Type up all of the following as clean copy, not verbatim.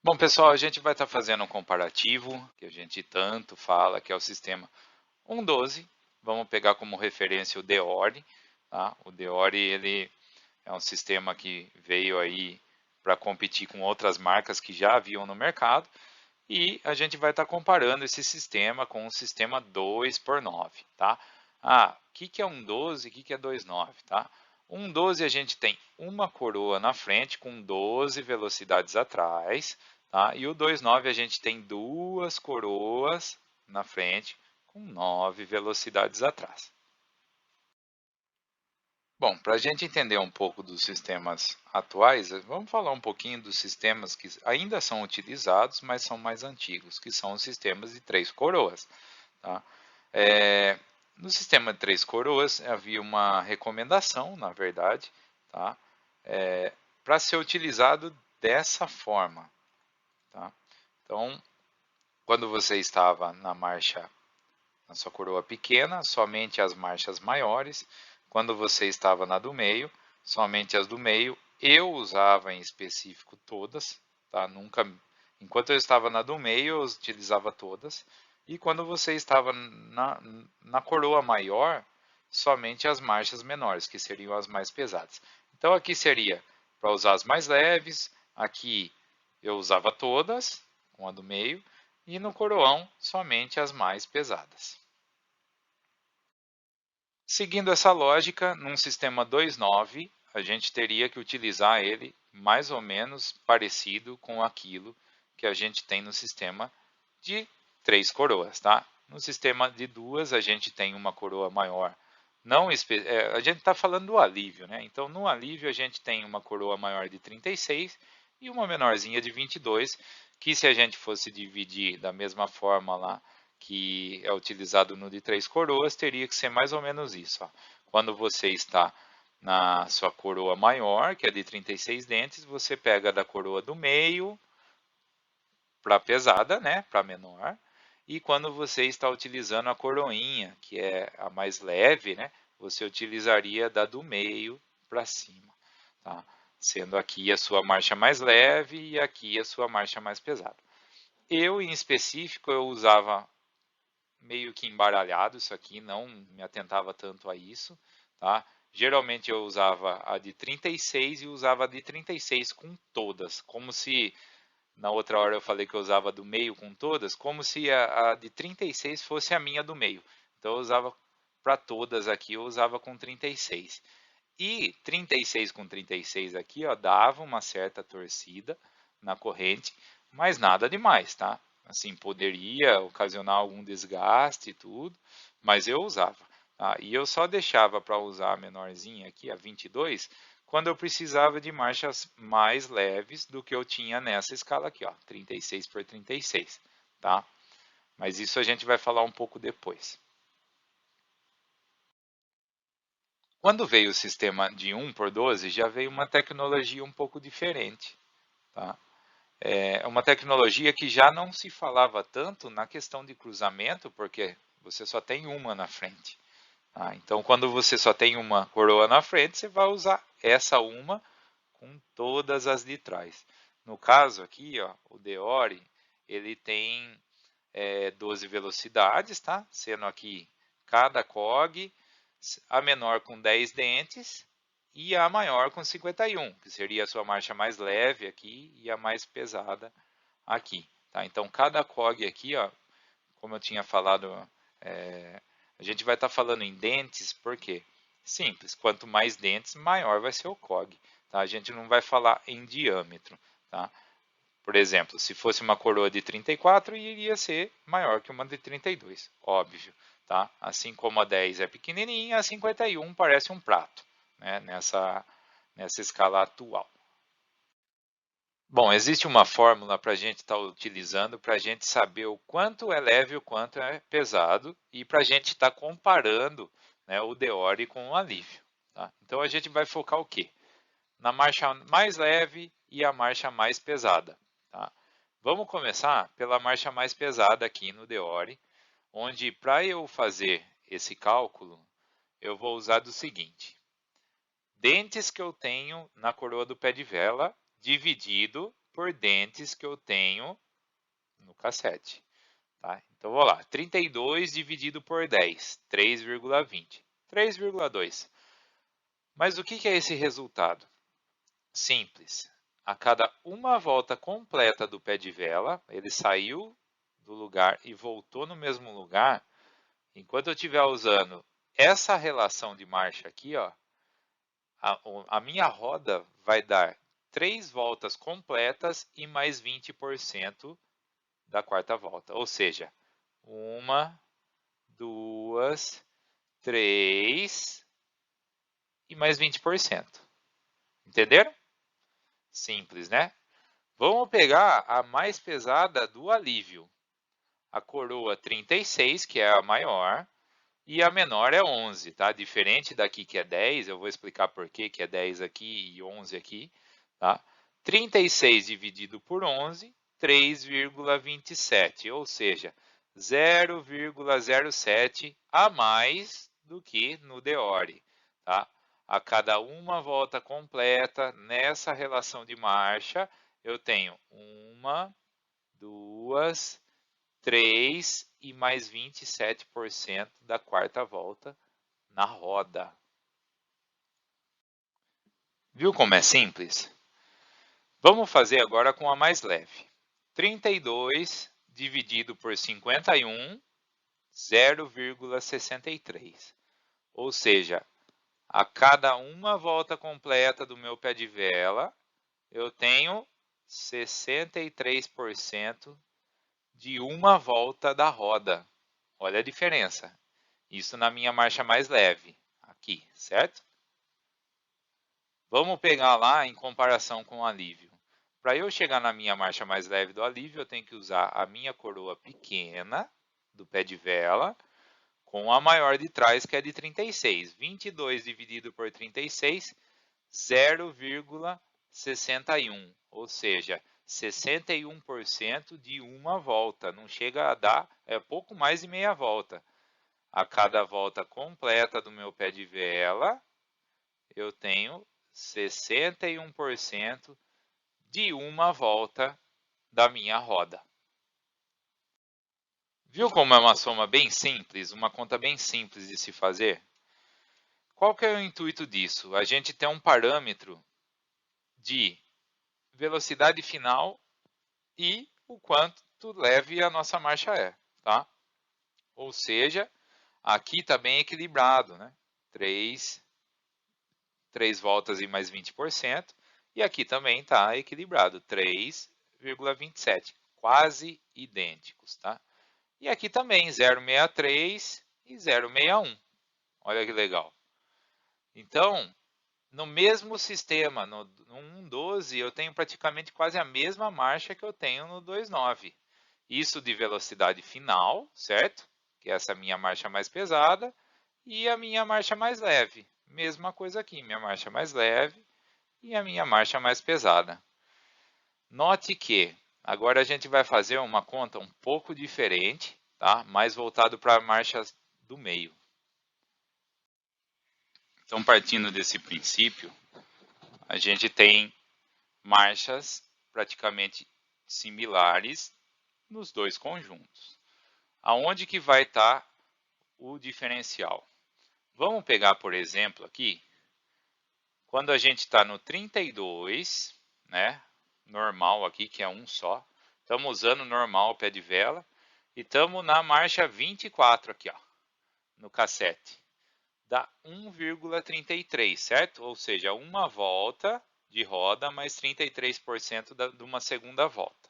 Bom, pessoal, a gente vai estar fazendo um comparativo, que a gente tanto fala, que é o sistema 1.12. Vamos pegar como referência o Deore. Tá? O Deore ele é um sistema que veio aí para competir com outras marcas que já haviam no mercado. E a gente vai estar comparando esse sistema com o sistema 2x9. Tá? O que é 1.12 e o que é 2.9? Tá? 1.12 a gente tem uma coroa na frente com 12 velocidades atrás. Tá? E o 2.9 a gente tem duas coroas na frente com 9 velocidades atrás. Bom, para a gente entender um pouco dos sistemas atuais, vamos falar um pouquinho dos sistemas que ainda são utilizados, mas são mais antigos, que são os sistemas de três coroas. Tá? No sistema de três coroas havia uma recomendação, na verdade, tá? Para ser utilizado dessa forma. Tá? Então, quando você estava na sua coroa pequena, somente as marchas maiores. Quando você estava na do meio, somente as do meio. Eu usava em específico todas, tá? Enquanto eu estava na do meio, eu utilizava todas. E quando você estava na coroa maior, somente as marchas menores, que seriam as mais pesadas. Então aqui seria para usar as mais leves, aqui eu usava todas, com a do meio, e no coroão somente as mais pesadas. Seguindo essa lógica, num sistema 2.9, a gente teria que utilizar ele mais ou menos parecido com aquilo que a gente tem no sistema de três coroas, tá? No sistema de duas, a gente tem uma coroa maior. A gente está falando do alívio, né? Então, no alívio, a gente tem uma coroa maior de 36 e uma menorzinha de 22, que se a gente fosse dividir da mesma forma lá que é utilizado no de três coroas, teria que ser mais ou menos isso. Ó. Quando você está na sua coroa maior, que é de 36 dentes, você pega da coroa do meio para pesada, né, para menor. E quando você está utilizando a coroinha, que é a mais leve, né, você utilizaria da do meio para cima. Tá? Sendo aqui a sua marcha mais leve e aqui a sua marcha mais pesada. Eu, em específico, eu usava meio que embaralhado isso aqui, não me atentava tanto a isso, tá? Geralmente eu usava a de 36 e usava a de 36 com todas, como se na outra hora eu falei que eu usava do meio com todas, como se a de 36 fosse a minha do meio. Então eu usava para todas aqui, eu usava com 36. E 36 com 36 aqui, ó, dava uma certa torcida na corrente, mas nada demais, tá? Assim, poderia ocasionar algum desgaste e tudo, mas eu usava. Tá? E eu só deixava para usar a menorzinha aqui, a 22, quando eu precisava de marchas mais leves do que eu tinha nessa escala aqui, ó, 36 por 36, tá? Mas isso a gente vai falar um pouco depois. Quando veio o sistema de 1x12, já veio uma tecnologia um pouco diferente. Tá? É uma tecnologia que já não se falava tanto na questão de cruzamento, porque você só tem uma na frente. Tá? Então, quando você só tem uma coroa na frente, você vai usar essa uma com todas as de trás. No caso aqui, ó, o Deore, ele tem 12 velocidades, tá? Sendo aqui cada cog, a menor com 10 dentes e a maior com 51, que seria a sua marcha mais leve aqui e a mais pesada aqui. Tá? Então, cada cog aqui, ó, como eu tinha falado, a gente vai estar falando em dentes, por quê? Simples, quanto mais dentes, maior vai ser o cog. Tá? A gente não vai falar em diâmetro. Tá? Por exemplo, se fosse uma coroa de 34, iria ser maior que uma de 32, óbvio. Tá? Assim como a 10 é pequenininha, a 51 parece um prato, né? nessa escala atual. Bom, existe uma fórmula para a gente estar utilizando para a gente saber o quanto é leve e o quanto é pesado e para a gente estar comparando, né, o Deore com o alívio. Tá? Então a gente vai focar o quê? Na marcha mais leve e a marcha mais pesada. Tá? Vamos começar pela marcha mais pesada aqui no Deore, onde para eu fazer esse cálculo, eu vou usar do seguinte: dentes que eu tenho na coroa do pé de vela, dividido por dentes que eu tenho no cassete. Tá? Então, vou lá. 32 dividido por 10, 3,20. 3,2. Mas o que é esse resultado? Simples. A cada uma volta completa do pé de vela, ele saiu do lugar e voltou no mesmo lugar. Enquanto eu estiver usando essa relação de marcha aqui, ó, a minha roda vai dar 3 voltas completas e mais 20% da quarta volta. Ou seja, 1, 2, 3 e mais 20%. Entenderam? Simples, né? Vamos pegar a mais pesada do alívio. A coroa 36, que é a maior, e a menor é 11, tá? Diferente daqui que é 10, eu vou explicar por que é 10 aqui e 11 aqui, tá? 36 dividido por 11, 3,27, ou seja, 0,07 a mais do que no Deore, tá? A cada uma volta completa nessa relação de marcha, eu tenho 1, 2, 3 e mais 27% da quarta volta na roda. Viu como é simples? Vamos fazer agora com a mais leve. 32 dividido por 51, 0,63. Ou seja, a cada uma volta completa do meu pé de vela, eu tenho 63% de uma volta da roda. Olha a diferença. Isso na minha marcha mais leve, aqui, certo? Vamos pegar lá em comparação com o alívio. Para eu chegar na minha marcha mais leve do alívio, eu tenho que usar a minha coroa pequena, do pé de vela, com a maior de trás, que é de 36. 22 dividido por 36, 0,61. Ou seja, 61% de uma volta. Não chega a dar, é pouco mais de meia volta. A cada volta completa do meu pé de vela, eu tenho 61% de uma volta da minha roda. Viu como é uma soma bem simples, uma conta bem simples de se fazer? Qual que é o intuito disso? A gente tem um parâmetro de velocidade final e o quanto leve a nossa marcha é, tá? Ou seja, aqui está bem equilibrado, né? 3 voltas e mais 20%. E aqui também está equilibrado, 3,27, quase idênticos, tá? E aqui também 0,63 e 0,61. Olha que legal. Então, no mesmo sistema, no 1,12, eu tenho praticamente quase a mesma marcha que eu tenho no 2,9. Isso de velocidade final, certo? Que é essa minha marcha mais pesada. E a minha marcha mais leve. Mesma coisa aqui, minha marcha mais leve e a minha marcha mais pesada. Note que agora a gente vai fazer uma conta um pouco diferente, tá? Mais voltado para marchas do meio. Então, partindo desse princípio, a gente tem marchas praticamente similares nos dois conjuntos. Aonde que vai estar o diferencial? Vamos pegar, por exemplo, aqui, quando a gente está no 32, né? Normal aqui, que é um só. Estamos usando normal pé de vela. E estamos na marcha 24 aqui, ó, no cassete. Dá 1,33, certo? Ou seja, uma volta de roda mais 33% de uma segunda volta.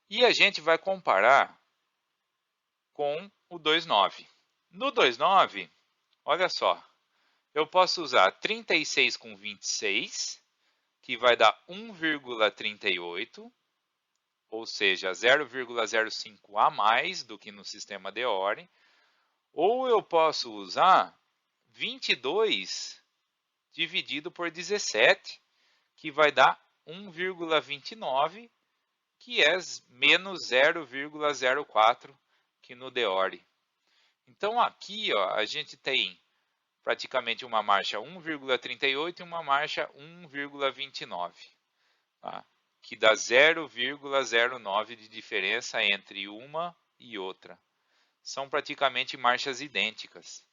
E a gente vai comparar com o 2,9. No 2,9, olha só, eu posso usar 36 com 26, que vai dar 1,38, ou seja, 0,05 a mais do que no sistema Deore. Ou eu posso usar 22 dividido por 17, que vai dar 1,29, que é menos 0,04 que no Deore. Então aqui ó, a gente tem praticamente uma marcha 1,38 e uma marcha 1,29. Tá? que dá 0,09 de diferença entre uma e outra. São praticamente marchas idênticas.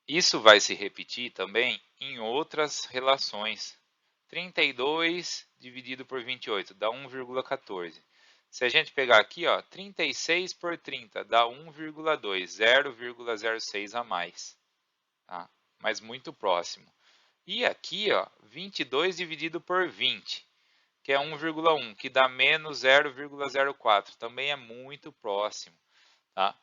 Isso vai se repetir também em outras relações. 32 dividido por 28 dá 1,14. Se a gente pegar aqui, ó, 36 por 30 dá 1,2, 0,06 a mais. Tá? Mas muito próximo. E aqui, ó, 22 dividido por 20, que é 1,1, que dá menos 0,04. Também é muito próximo. Tá?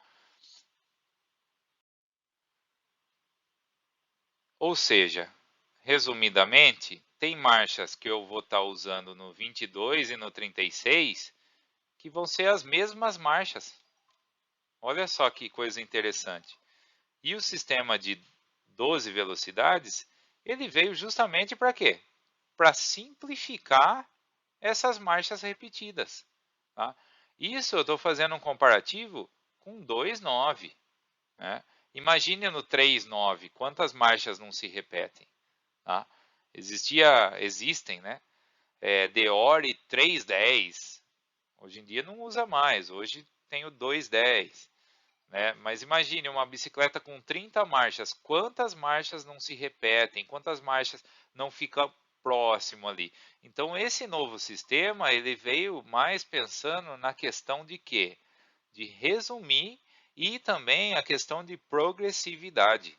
Ou seja, resumidamente, tem marchas que eu vou estar usando no 22 e no 36 que vão ser as mesmas marchas. Olha só que coisa interessante. E o sistema de 12 velocidades, ele veio justamente para quê? Para simplificar essas marchas repetidas. Tá? Isso eu estou fazendo um comparativo com 2,9. Né? Imagine no 3,9, quantas marchas não se repetem. Tá? Existem, né? Deore 3,10. Hoje em dia não usa mais, hoje tem o 2,10. Né? Mas imagine uma bicicleta com 30 marchas, quantas marchas não se repetem, quantas marchas não ficam próximo ali. Então esse novo sistema ele veio mais pensando na questão de quê? De resumir e também a questão de progressividade.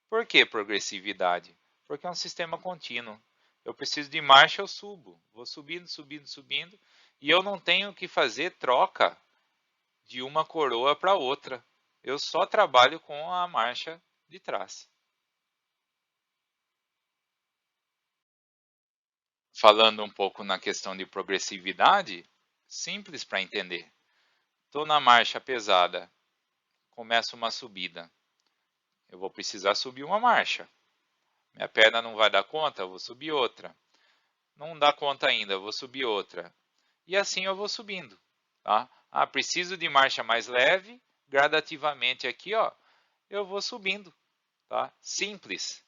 Por que progressividade? Porque é um sistema contínuo. Eu preciso de marcha, eu subo. Vou subindo, subindo, subindo. E eu não tenho que fazer troca de uma coroa para outra. Eu só trabalho com a marcha de trás. Falando um pouco na questão de progressividade, simples para entender. Estou na marcha pesada, começa uma subida. Eu vou precisar subir uma marcha. Minha perna não vai dar conta, eu vou subir outra. Não dá conta ainda, eu vou subir outra. E assim eu vou subindo. Tá? Preciso de marcha mais leve, gradativamente aqui, ó, eu vou subindo. Tá? Simples.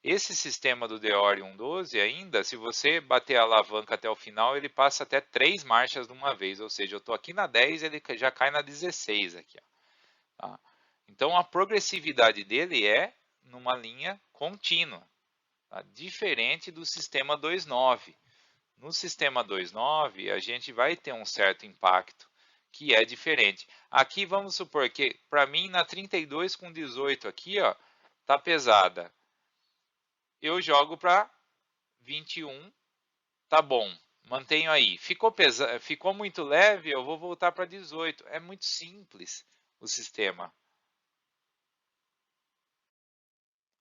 Esse sistema do Deore 112 ainda, se você bater a alavanca até o final, ele passa até 3 marchas de uma vez. Ou seja, eu estou aqui na 10, ele já cai na 16 aqui. Ó, tá? Então a progressividade dele é numa linha contínua. Tá? Diferente do sistema 2.9. No sistema 2.9, a gente vai ter um certo impacto, que é diferente. Aqui vamos supor que, para mim, na 32 com 18 aqui, ó, tá pesada. Eu jogo para 21, tá bom, mantenho aí. Ficou muito leve, eu vou voltar para 18. É muito simples o sistema.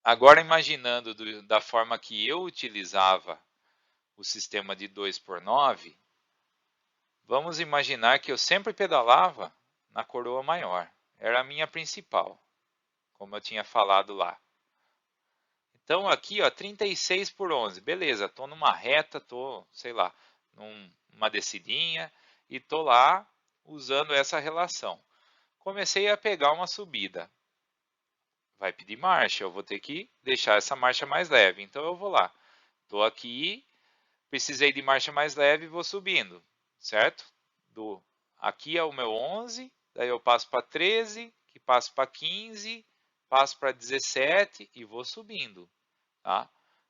Agora, imaginando da forma que eu utilizava o sistema de 2x9, vamos imaginar que eu sempre pedalava na coroa maior. Era a minha principal, como eu tinha falado lá. Então aqui, ó, 36 por 11. Beleza, estou numa reta, estou, sei lá, numa descidinha e estou lá usando essa relação. Comecei a pegar uma subida. Vai pedir marcha, eu vou ter que deixar essa marcha mais leve. Então eu vou lá. Estou aqui, precisei de marcha mais leve e vou subindo, certo? Aqui é o meu 11, daí eu passo para 13, que passo para 15, passo para 17 e vou subindo. Tá?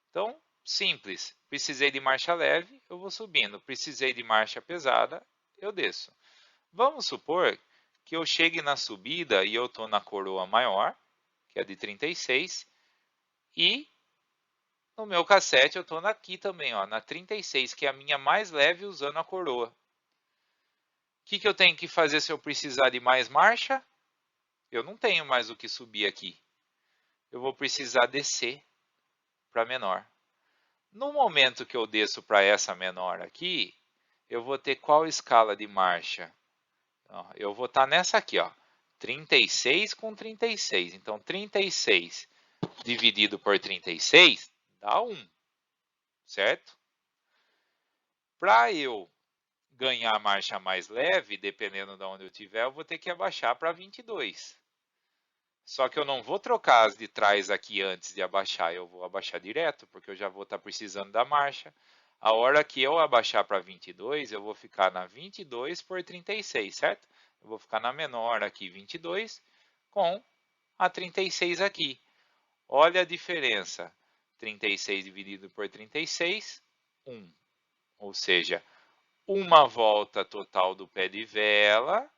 Então, simples. Precisei de marcha leve, eu vou subindo. Precisei de marcha pesada, eu desço. Vamos supor que eu chegue na subida e eu estou na coroa maior, que é de 36, e no meu cassete eu estou aqui também, ó, na 36, que é a minha mais leve usando a coroa. O que eu tenho que fazer se eu precisar de mais marcha? Eu não tenho mais o que subir aqui. Eu vou precisar descer para menor. No momento que eu desço para essa menor aqui, eu vou ter qual escala de marcha? Eu vou estar nessa aqui, ó, 36 com 36. Então, 36 dividido por 36 dá 1, certo? Para eu ganhar marcha mais leve, dependendo de onde eu estiver, eu vou ter que abaixar para 22. Só que eu não vou trocar as de trás aqui antes de abaixar, eu vou abaixar direto, porque eu já vou estar precisando da marcha. A hora que eu abaixar para 22, eu vou ficar na 22 por 36, certo? Eu vou ficar na menor aqui, 22, com a 36 aqui. Olha a diferença. 36 dividido por 36, 1. Ou seja, uma volta total do pé de vela,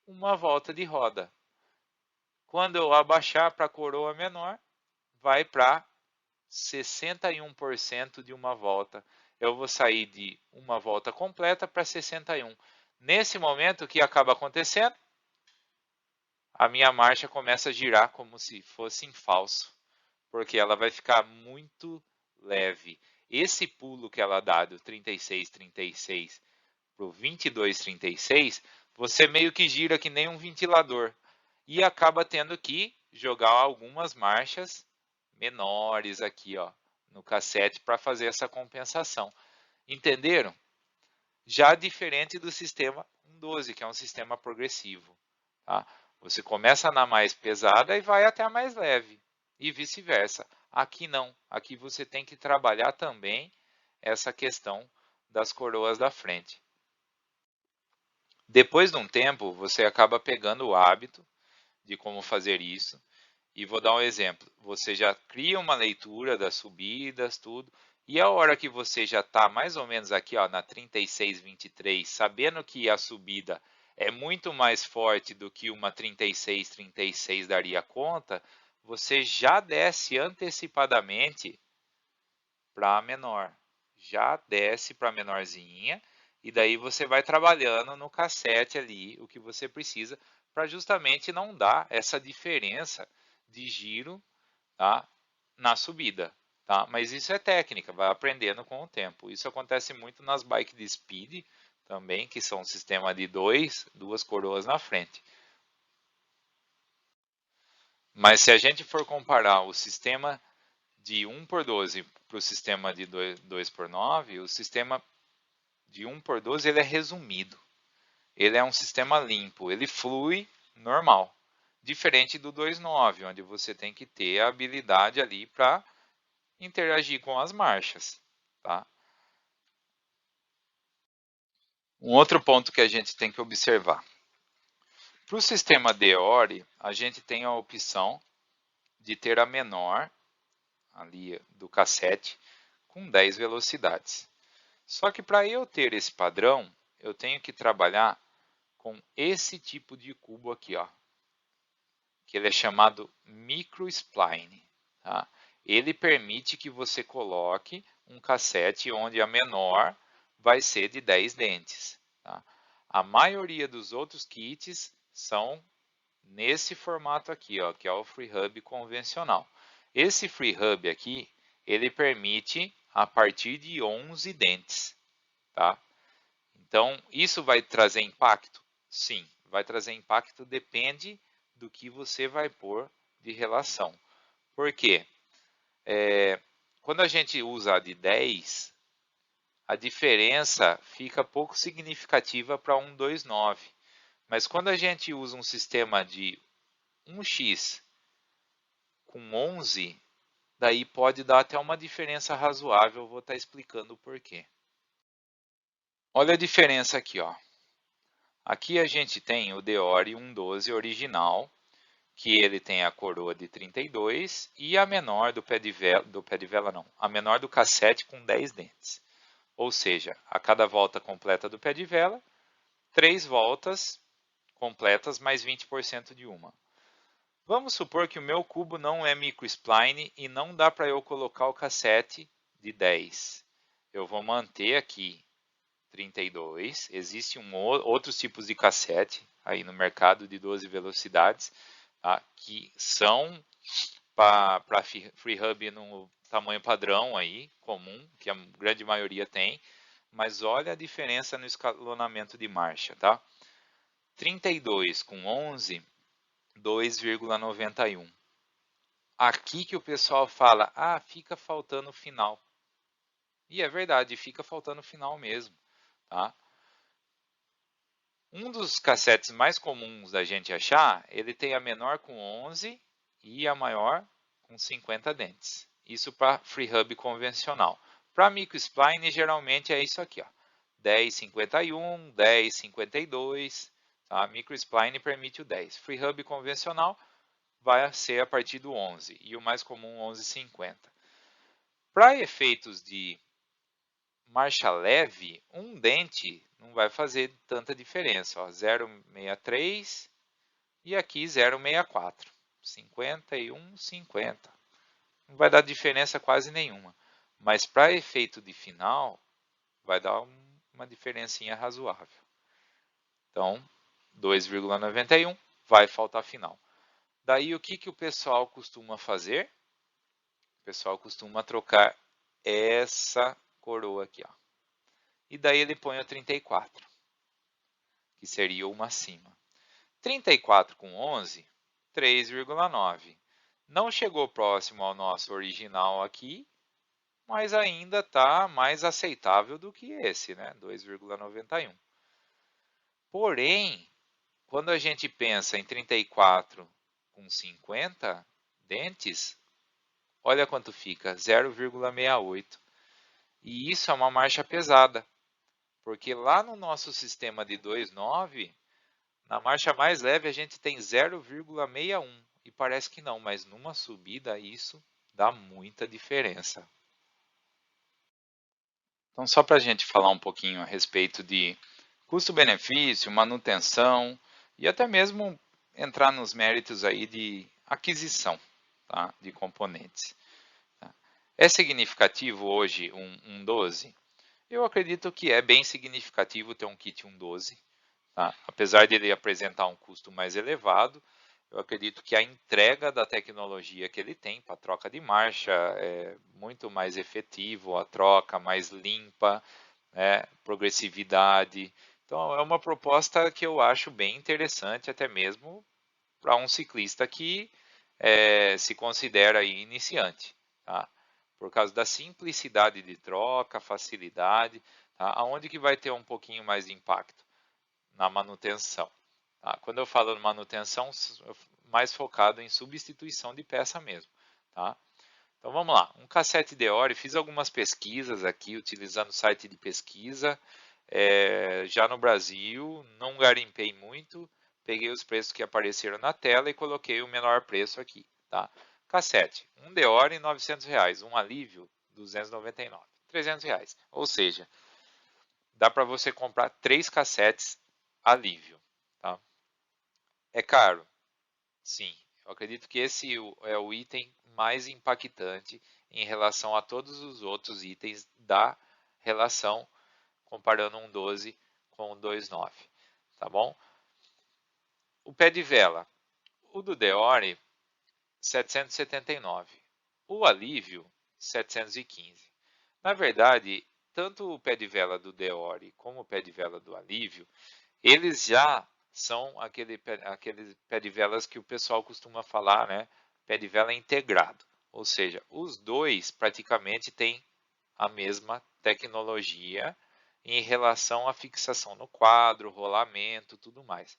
uma volta de roda. Quando eu abaixar para a coroa menor, vai para 61% de uma volta. Eu vou sair de uma volta completa para 61. Nesse momento, o que acaba acontecendo? A minha marcha começa a girar como se fosse em falso, porque ela vai ficar muito leve. Esse pulo que ela dá do 36, 36 para o 22, 36, você meio que gira que nem um ventilador e acaba tendo que jogar algumas marchas menores aqui, ó, no cassete para fazer essa compensação. Entenderam? Já diferente do sistema 112, que é um sistema progressivo, tá? Você começa na mais pesada e vai até a mais leve e vice-versa. Aqui não, aqui você tem que trabalhar também essa questão das coroas da frente. Depois de um tempo, você acaba pegando o hábito de como fazer isso. E vou dar um exemplo. Você já cria uma leitura das subidas, tudo. E a hora que você já está mais ou menos aqui, ó, na 36,23, sabendo que a subida é muito mais forte do que uma 36,36 daria conta, você já desce antecipadamente para a menor. Já desce para a menorzinha e daí você vai trabalhando no cassete ali o que você precisa para justamente não dar essa diferença de giro, tá, na subida. Tá? Mas isso é técnica, vai aprendendo com o tempo. Isso acontece muito nas bikes de speed também, que são um sistema de duas coroas na frente. Mas se a gente for comparar o sistema de 1x12 para o sistema de 2x9, o sistema de 1x12 ele é resumido. Ele é um sistema limpo, ele flui normal. Diferente do 2.9, onde você tem que ter a habilidade ali para interagir com as marchas. Tá? Um outro ponto que a gente tem que observar. Para o sistema Deore, a gente tem a opção de ter a menor ali do cassete com 10 velocidades. Só que para eu ter esse padrão, eu tenho que trabalhar com esse tipo de cubo aqui, ó, que ele é chamado microspline. Tá? Ele permite que você coloque um cassete onde a menor vai ser de 10 dentes. Tá? A maioria dos outros kits são nesse formato aqui, ó, que é o FreeHub convencional. Esse FreeHub aqui, ele permite a partir de 11 dentes. Tá? Então, isso vai trazer impacto? Sim, vai trazer impacto, depende do que você vai pôr de relação. Por quê? Quando a gente usa a de 10, a diferença fica pouco significativa para 129. Mas quando a gente usa um sistema de 1x com 11, daí pode dar até uma diferença razoável, eu vou estar explicando o porquê. Olha a diferença aqui, ó. Aqui a gente tem o Deore 112 original, que ele tem a coroa de 32 e a menor do pé de vela não, a menor do cassete com 10 dentes. Ou seja, a cada volta completa do pé de vela, 3 voltas completas mais 20% de uma. Vamos supor que o meu cubo não é microspline e não dá para eu colocar o cassete de 10. Eu vou manter aqui 32. Existem outros tipos de cassete aí no mercado de 12 velocidades, tá? Que são para FreeHub no tamanho padrão aí, comum, que a grande maioria tem, mas olha a diferença no escalonamento de marcha, tá? 32 com 11, 2,91. Aqui que o pessoal fala, ah, fica faltando o final. E é verdade, fica faltando o final mesmo, tá? Um dos cassetes mais comuns da gente achar, ele tem a menor com 11 e a maior com 50 dentes. Isso para FreeHub convencional. Para microspline, geralmente é isso aqui, ó, 10,51, 10,52. Tá? Microspline permite o 10. FreeHub convencional vai ser a partir do 11 e o mais comum 11,50. Para efeitos de marcha leve, um dente não vai fazer tanta diferença. 0,63 e aqui 0,64. 51, 50. Não vai dar diferença quase nenhuma. Mas para efeito de final, vai dar uma diferencinha razoável. Então, 2,91 vai faltar final. Daí, o que o pessoal costuma fazer? O pessoal costuma trocar essa coroa aqui, ó. E daí ele põe o 34, que seria uma acima. 34 com 11, 3,9. Não chegou próximo ao nosso original aqui, mas ainda está mais aceitável do que esse, né? 2,91. Porém, quando a gente pensa em 34 com 50 dentes, olha quanto fica, 0,68. E isso é uma marcha pesada, porque lá no nosso sistema de 2,9, na marcha mais leve a gente tem 0,61. E parece que não, mas numa subida isso dá muita diferença. Então, só para a gente falar um pouquinho a respeito de custo-benefício, manutenção e até mesmo entrar nos méritos aí de aquisição, tá, de componentes. Tá. É significativo hoje um 12? Eu acredito que é bem significativo ter um kit 1.12. Tá? Apesar de ele apresentar um custo mais elevado, eu acredito que a entrega da tecnologia que ele tem para troca de marcha é muito mais efetivo, a troca mais limpa, né? Progressividade. Então é uma proposta que eu acho bem interessante, até mesmo para um ciclista que se considera aí iniciante, tá? Por causa da simplicidade de troca, facilidade, tá? Aonde que vai ter um pouquinho mais de impacto? Na manutenção. Tá? Quando eu falo manutenção, mais focado em substituição de peça mesmo. Tá? Então vamos lá, um cassete Deore, fiz algumas pesquisas aqui utilizando o site de pesquisa, já no Brasil, não garimpei muito, peguei os preços que apareceram na tela e coloquei o menor preço aqui. Tá? Cassete, um Deore R$900, um Alívio R$299, R$300, ou seja, dá para você comprar 3 cassetes Alívio. Tá? É caro? Sim. Eu acredito que esse é o item mais impactante em relação a todos os outros itens da relação, comparando um 12 com um 2.9. Tá bom? O pé de vela. O do Deore, 779. O Alívio, 715. Na verdade, tanto o pé de vela do Deore como o pé de vela do Alívio, eles já são aquele pé de velas que o pessoal costuma falar, né? Pé de vela integrado. Ou seja, os dois praticamente têm a mesma tecnologia em relação à fixação no quadro, rolamento, tudo mais.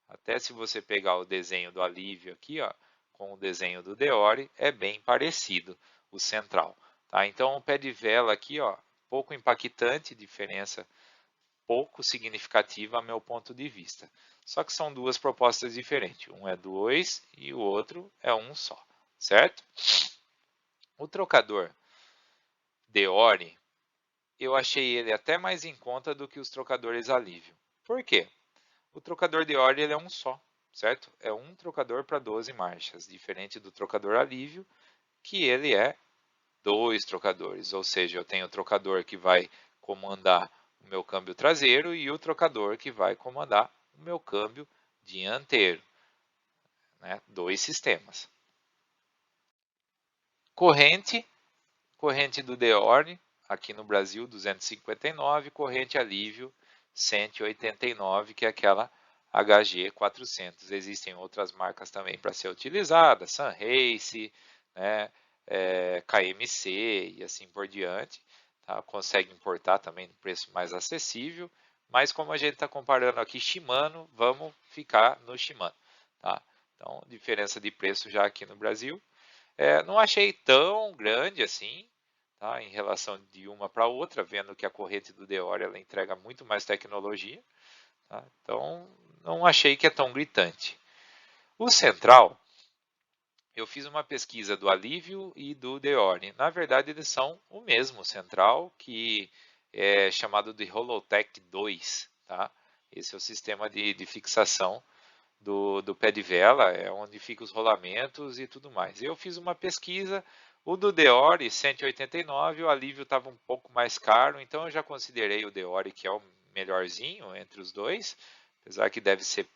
Até se você pegar o desenho do Alívio aqui, ó, com o desenho do Deore, é bem parecido o central. Tá? Então, o pé de vela aqui, ó, pouco impactante, diferença pouco significativa a meu ponto de vista. Só que são duas propostas diferentes. Um é 2 e o outro é um só, certo? O trocador Deore, eu achei ele até mais em conta do que os trocadores Alívio. Por quê? O trocador Deore ele é um só, certo? É um trocador para 12 marchas, diferente do trocador Alívio, que ele é 2 trocadores, ou seja, eu tenho o trocador que vai comandar o meu câmbio traseiro e o trocador que vai comandar o meu câmbio dianteiro, né? 2 sistemas. Corrente do Deore, aqui no Brasil 259, corrente Alívio 189, que é aquela HG 400. Existem outras marcas também para ser utilizadas, Sunrace, né? KMC e assim por diante. Tá? Consegue importar também no preço mais acessível, mas como a gente está comparando aqui Shimano, vamos ficar no Shimano. Tá? Então, diferença de preço já aqui no Brasil. Não achei tão grande assim, tá? Em relação de uma para outra, vendo que a corrente do Deore ela entrega muito mais tecnologia. Tá? Então, não achei que é tão gritante. O Central, eu fiz uma pesquisa do Alívio e do Deore. Na verdade, eles são o mesmo Central, que é chamado de Holotech 2. Tá? Esse é o sistema de fixação do pé de vela, é onde ficam os rolamentos e tudo mais. Eu fiz uma pesquisa, o do Deore 189, o Alívio estava um pouco mais caro, então eu já considerei o Deore que é o melhorzinho entre os dois, apesar que deve ser,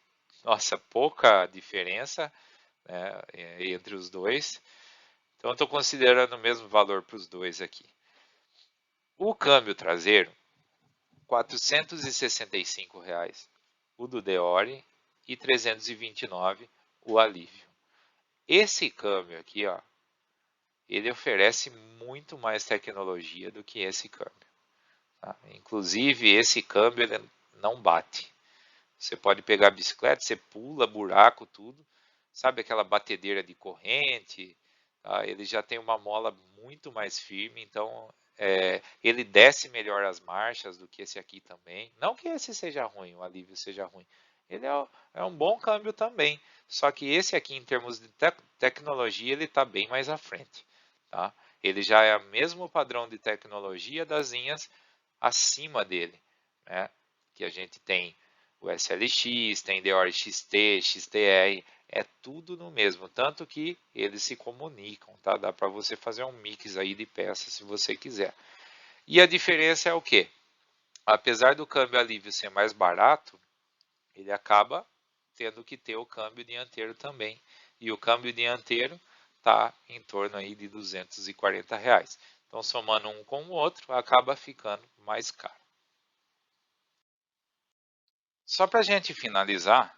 nossa, pouca diferença, né, entre os dois. Então estou considerando o mesmo valor para os dois aqui. O câmbio traseiro, R$ 465 o do Deore e 329 o Alívio. Esse câmbio aqui, ó, ele oferece muito mais tecnologia do que esse câmbio. Tá? Inclusive, esse câmbio ele não bate. Você pode pegar a bicicleta, você pula buraco, tudo. Sabe aquela batedeira de corrente? Tá? Ele já tem uma mola muito mais firme, então ele desce melhor as marchas do que esse aqui também. Não que esse seja ruim, o Alívio seja ruim. Ele é um bom câmbio também. Só que esse aqui, em termos de tecnologia, ele está bem mais à frente. Tá? Ele já é o mesmo padrão de tecnologia das linhas acima dele. Né? Que a gente tem o SLX, tem Deore XT, XTR, é tudo no mesmo, tanto que eles se comunicam, tá? Dá para você fazer um mix aí de peças se você quiser. E a diferença é o quê? Apesar do câmbio Alívio ser mais barato, ele acaba tendo que ter o câmbio dianteiro também. E o câmbio dianteiro está em torno aí de R$ 240. Então, somando um com o outro, acaba ficando mais caro. Só para a gente finalizar,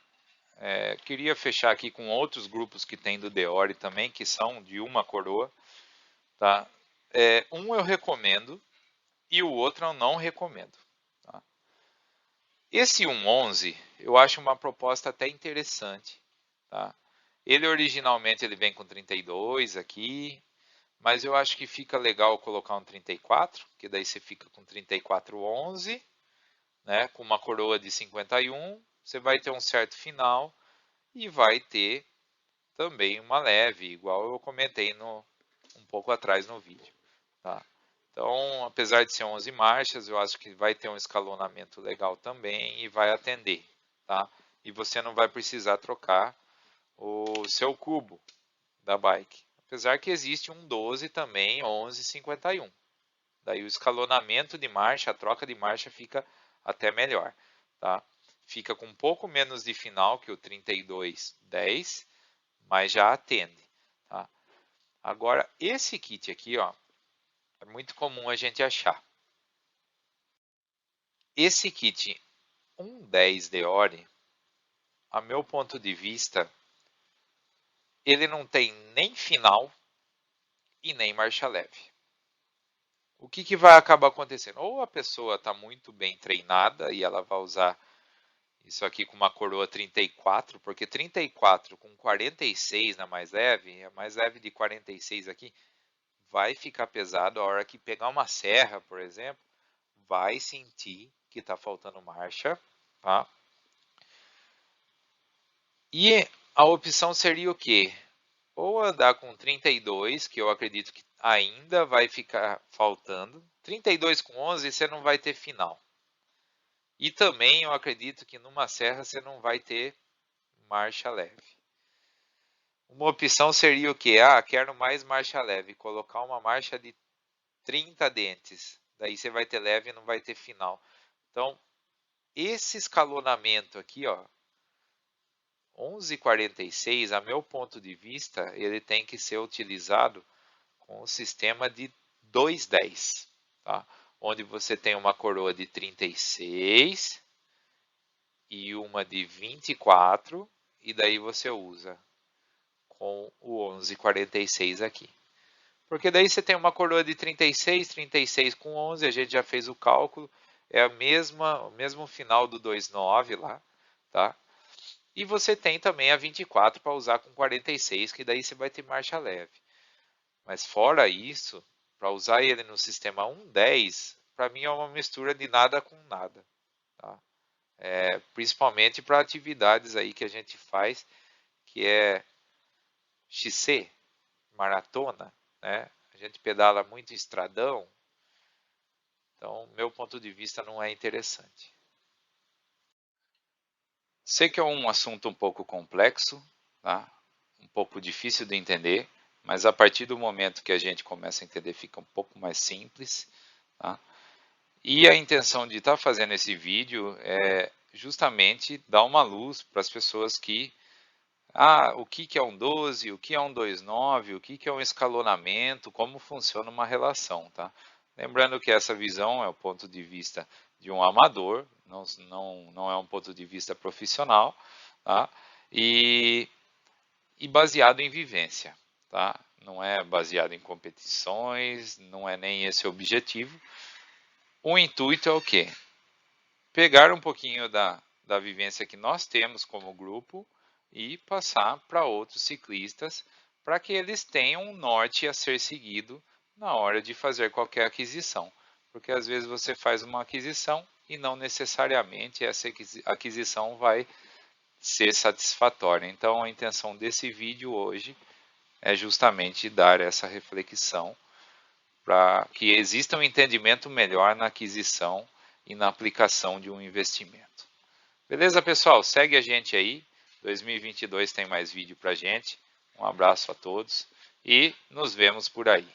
queria fechar aqui com outros grupos que tem do Deore também, que são de uma coroa. Tá? Um eu recomendo e o outro eu não recomendo. Tá? Esse 111 eu acho uma proposta até interessante. Tá? Ele originalmente ele vem com 32 aqui, mas eu acho que fica legal colocar um 34, que daí você fica com 3411, né? Com uma coroa de 51, você vai ter um certo final e vai ter também uma leve, igual eu comentei um pouco atrás no vídeo. Tá? Então, apesar de ser 11 marchas, eu acho que vai ter um escalonamento legal também e vai atender. Tá? E você não vai precisar trocar o seu cubo da bike. Apesar que existe um 12 também, 11,51. Daí o escalonamento de marcha, a troca de marcha fica até melhor. Tá? Fica com um pouco menos de final que o 3210, mas já atende. Tá? Agora, esse kit aqui, ó, é muito comum a gente achar. Esse kit 110 Deore, a meu ponto de vista, ele não tem nem final e nem marcha leve. O que vai acabar acontecendo? Ou a pessoa está muito bem treinada e ela vai usar isso aqui com uma coroa 34, porque 34 com 46 na mais leve, a mais leve de 46 aqui, vai ficar pesado a hora que pegar uma serra, por exemplo, vai sentir que está faltando marcha, tá? E a opção seria o quê? Ou andar com 32, que eu acredito que ainda vai ficar faltando. 32 com 11 você não vai ter final. E também eu acredito que numa serra você não vai ter marcha leve. Uma opção seria o quê? Quero mais marcha leve. Colocar uma marcha de 30 dentes. Daí você vai ter leve e não vai ter final. Então, esse escalonamento aqui, ó, 11,46, a meu ponto de vista, ele tem que ser utilizado com o sistema de 210, tá? Onde você tem uma coroa de 36 e uma de 24, e daí você usa com o 11,46 aqui. Porque daí você tem uma coroa de 36, 36 com 11, a gente já fez o cálculo, é o mesmo final do 2,9 lá, tá? E você tem também a 24 para usar com 46, que daí você vai ter marcha leve. Mas fora isso, para usar ele no sistema 1.10, para mim é uma mistura de nada com nada, tá? Principalmente para atividades aí que a gente faz, que é XC, maratona, né? A gente pedala muito em estradão, então meu ponto de vista não é interessante. Sei que é um assunto um pouco complexo, tá? Um pouco difícil de entender, mas a partir do momento que a gente começa a entender fica um pouco mais simples, tá? E a intenção de estar fazendo esse vídeo é justamente dar uma luz para as pessoas que o que é um 12, o que é um 2,9, o que é um escalonamento, como funciona uma relação, tá? Lembrando que essa visão é o ponto de vista de um amador, não é um ponto de vista profissional, tá? E, e baseado em vivência, tá? Não é baseado em competições, não é nem esse o objetivo. O intuito é o quê? Pegar um pouquinho da vivência que nós temos como grupo e passar para outros ciclistas para que eles tenham um norte a ser seguido na hora de fazer qualquer aquisição. Porque às vezes você faz uma aquisição e não necessariamente essa aquisição vai ser satisfatória. Então a intenção desse vídeo hoje é justamente dar essa reflexão para que exista um entendimento melhor na aquisição e na aplicação de um investimento. Beleza, pessoal? Segue a gente aí. 2022 tem mais vídeo para gente. Um abraço a todos e nos vemos por aí.